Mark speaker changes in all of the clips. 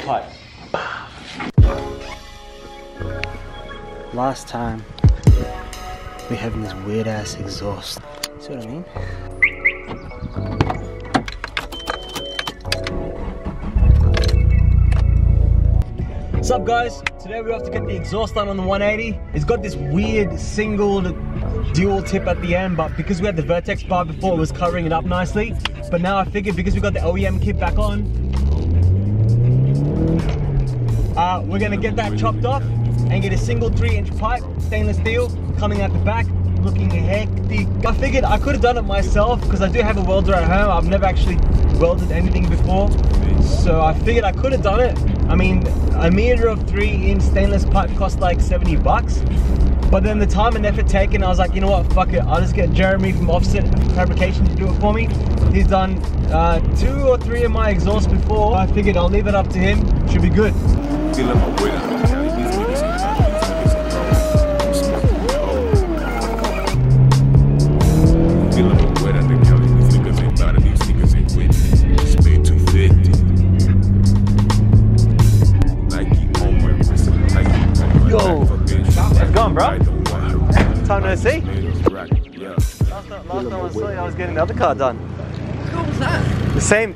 Speaker 1: pipe. Last time, we're having this weird ass exhaust. See what I mean? What's up guys? Today we're off to get the exhaust done on the 180. It's got this weird single dual tip at the end, but because we had the Vertex bar before, it was covering it up nicely. But now I figured because we got the OEM kit back on, we're gonna get that chopped off and get a single 3-inch pipe, stainless steel, coming out the back, looking hectic. I figured I could have done it myself because I do have a welder at home. I've never actually welded anything before, so I figured I could have done it. I mean, a meter of 3-inch stainless pipe cost like 70 bucks. But then the time and effort taken, I was like, you know what, fuck it. I'll just get Jeremy from Offset Fabrication to do it for me. He's done 2 or 3 of my exhausts before. I figured I'll leave it up to him. Should be good. Bro, time no see. Last time I saw you, I was getting the other car done.
Speaker 2: What was that?
Speaker 1: The same,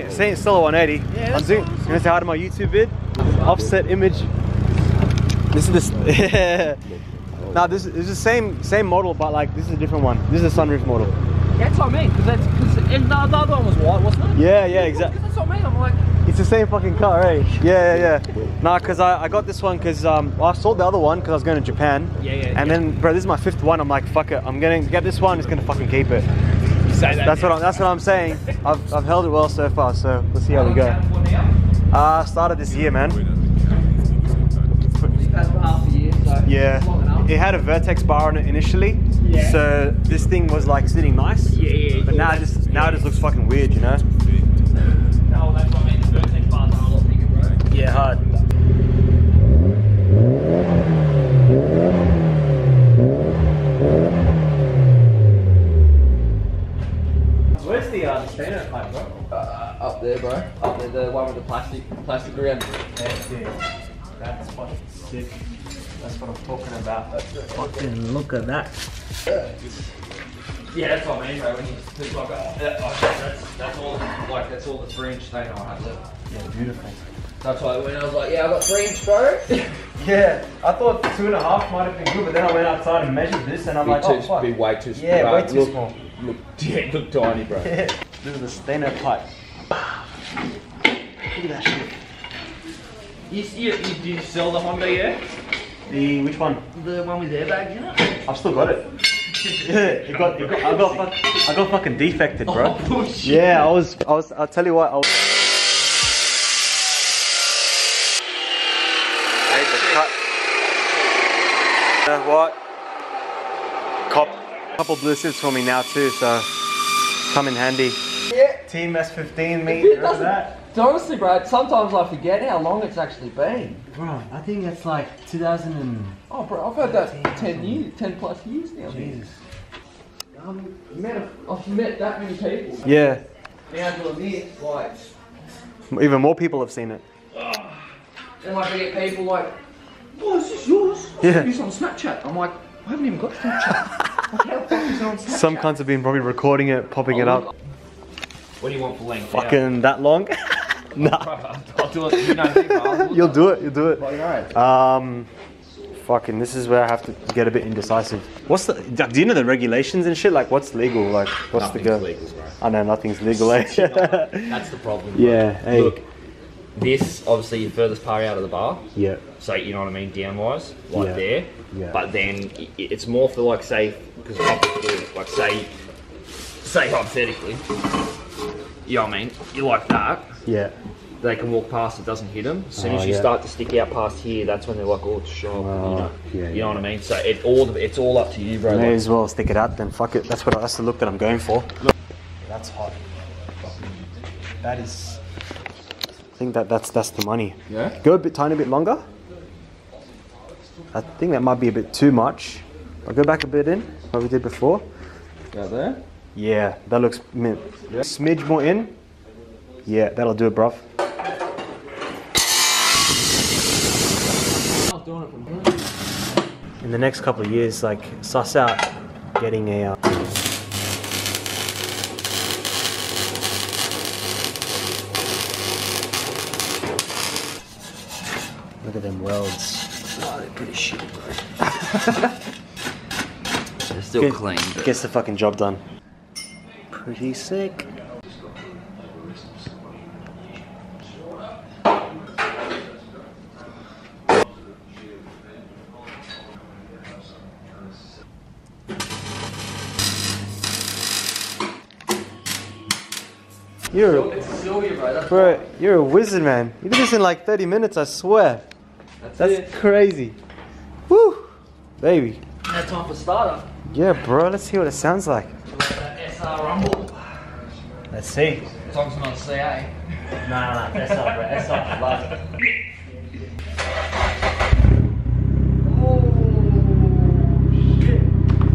Speaker 1: same, still a 180.
Speaker 2: Yeah,
Speaker 1: I'm doing. You gonna say hi to my YouTube vid? Offset image. This is this. Nah, this is the same model, but like this is a different one. This is a sunroof model.
Speaker 2: Yeah, that's what I mean. Because the other one was white, wasn't it?
Speaker 1: Yeah, exactly.
Speaker 2: That's what I mean. I'm like,
Speaker 1: it's the same fucking car, eh? Yeah. Nah, because I got this one because I sold the other one because I was going to Japan. And then, bro, this is my 5th one. I'm like, fuck it. I'm gonna get this one. Just gonna fucking keep it.
Speaker 2: you say that.
Speaker 1: That's what I'm saying. I've held it well so far. So let's see how we go. Started this year, man.
Speaker 2: That's for half a year. So
Speaker 1: Yeah. It had a Vertex bar on it initially. Yeah. So this thing was like sitting nice.
Speaker 2: Yeah.
Speaker 1: But now it just looks fucking weird, you know?
Speaker 2: No, that's what I mean. The Vertex bars are a lot bigger, bro.
Speaker 1: Yeah, hard. Where's the stainer pipe, bro?
Speaker 2: Up there, bro. Up there, the one with the plastic around.
Speaker 1: That's fucking sick. That's what I'm talking about. Fucking look at that.
Speaker 2: Yeah, that's what I mean, bro. When you just like that's all the 3-inch stain I have left.
Speaker 1: Yeah, beautiful.
Speaker 2: That's why when I was like, yeah, I got 3-inch, bro.
Speaker 1: Yeah, I thought 2.5 might have been good, but then I went outside and measured this, and I'm like, oh fuck.
Speaker 2: Be way too small.
Speaker 1: Yeah, way too small.
Speaker 2: Look tiny, bro.
Speaker 1: Yeah. This is the stainer pipe. Look at that shit.
Speaker 2: Did you sell the Honda yet?
Speaker 1: Which one?
Speaker 2: The one with airbags in it?
Speaker 1: I've still got it. Yeah, I got fucking defected, bro.
Speaker 2: Oh, bullshit.
Speaker 1: Yeah, I'll tell you what, I made the cut. You know what? Couple blue slips for me now too, so come in handy.
Speaker 2: Yeah.
Speaker 1: Team S15, mate. Remember that?
Speaker 2: Honestly, bro, sometimes I forget how long it's actually been.
Speaker 1: Bro, I think it's like 2000 and...
Speaker 2: Oh, bro, I've had that 10 plus years now.
Speaker 1: Jesus.
Speaker 2: I've met that many people.
Speaker 1: Yeah.
Speaker 2: Now to admit, like...
Speaker 1: Even more people have seen it.
Speaker 2: And like I get people like, oh, is this yours?
Speaker 1: Yeah.
Speaker 2: It's on Snapchat. I'm like, I haven't even got Snapchat. Like, how the fuck is it on Snapchat?
Speaker 1: Some cunts have been probably recording it, popping it up.
Speaker 2: What do you want for length?
Speaker 1: Fucking that long? Nah.
Speaker 2: I'll do it. You know,
Speaker 1: You'll do it.
Speaker 2: Well, you know.
Speaker 1: Fucking, this is where I have to get a bit indecisive. Do you know the regulations and shit? Like, what's legal? Like, what's
Speaker 2: Nothing's
Speaker 1: the go?
Speaker 2: legal, bro.
Speaker 1: I know nothing's legal, eh?
Speaker 2: That's the problem. Bro.
Speaker 1: Yeah, hey.
Speaker 2: Look, this, obviously, your furthest part out of the bar.
Speaker 1: Yeah.
Speaker 2: So, you know what I mean, down-wise, like
Speaker 1: Yeah.
Speaker 2: there.
Speaker 1: Yeah.
Speaker 2: But then, it's more for, like, say, because like, say hypothetically, you know what I mean, you like that.
Speaker 1: Yeah.
Speaker 2: They can walk past, it doesn't hit them. As soon as you start to stick out past here, that's when they're like, oh, it's sharp. You know what I mean? So it's all up to you, bro.
Speaker 1: May as well stick it out then. Fuck it. That's the look that I'm going for. Look. That's hot. That is. I think that's the money.
Speaker 2: Yeah.
Speaker 1: Go a tiny bit longer. I think that might be a bit too much. I'll go back a bit in, like we did before.
Speaker 2: Out there?
Speaker 1: Yeah, that looks mint. Yeah. Smidge more in. Yeah, that'll do it, bruv. the next couple of years, like suss out getting a look at them welds.
Speaker 2: Oh, they're pretty shit, bro. They're still clean. But...
Speaker 1: Gets the fucking job done. Pretty sick. You're a wizard, man. You did this in like 30 minutes, I swear. That's crazy. Woo! Baby.
Speaker 2: Now time for starter.
Speaker 1: Yeah, bro, let's see what it sounds like.
Speaker 2: That SR Rumble.
Speaker 1: Let's see.
Speaker 2: As long as it's not CA.
Speaker 1: Nah, SR, bro. SR, love it. Oh, shit.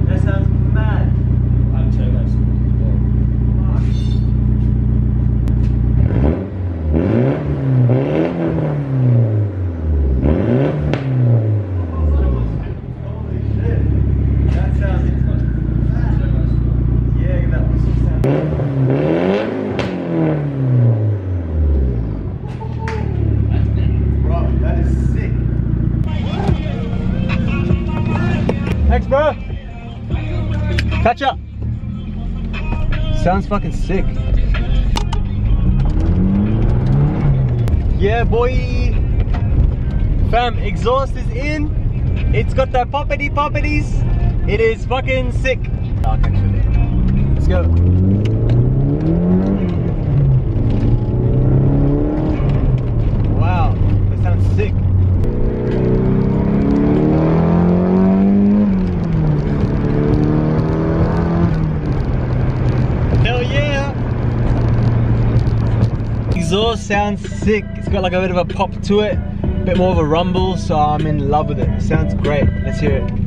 Speaker 1: That sounds mad. I'm turbos. Thanks, bro. Catch up. Sounds fucking sick. Yeah, boy. Fam, exhaust is in. It's got the poppities. It is fucking sick. I'll catch you there. Let's go. Wow, that sounds sick. Hell yeah! Exhaust sounds sick. It's got like a bit of a pop to it, a bit more of a rumble, so I'm in love with it. It sounds great. Let's hear it.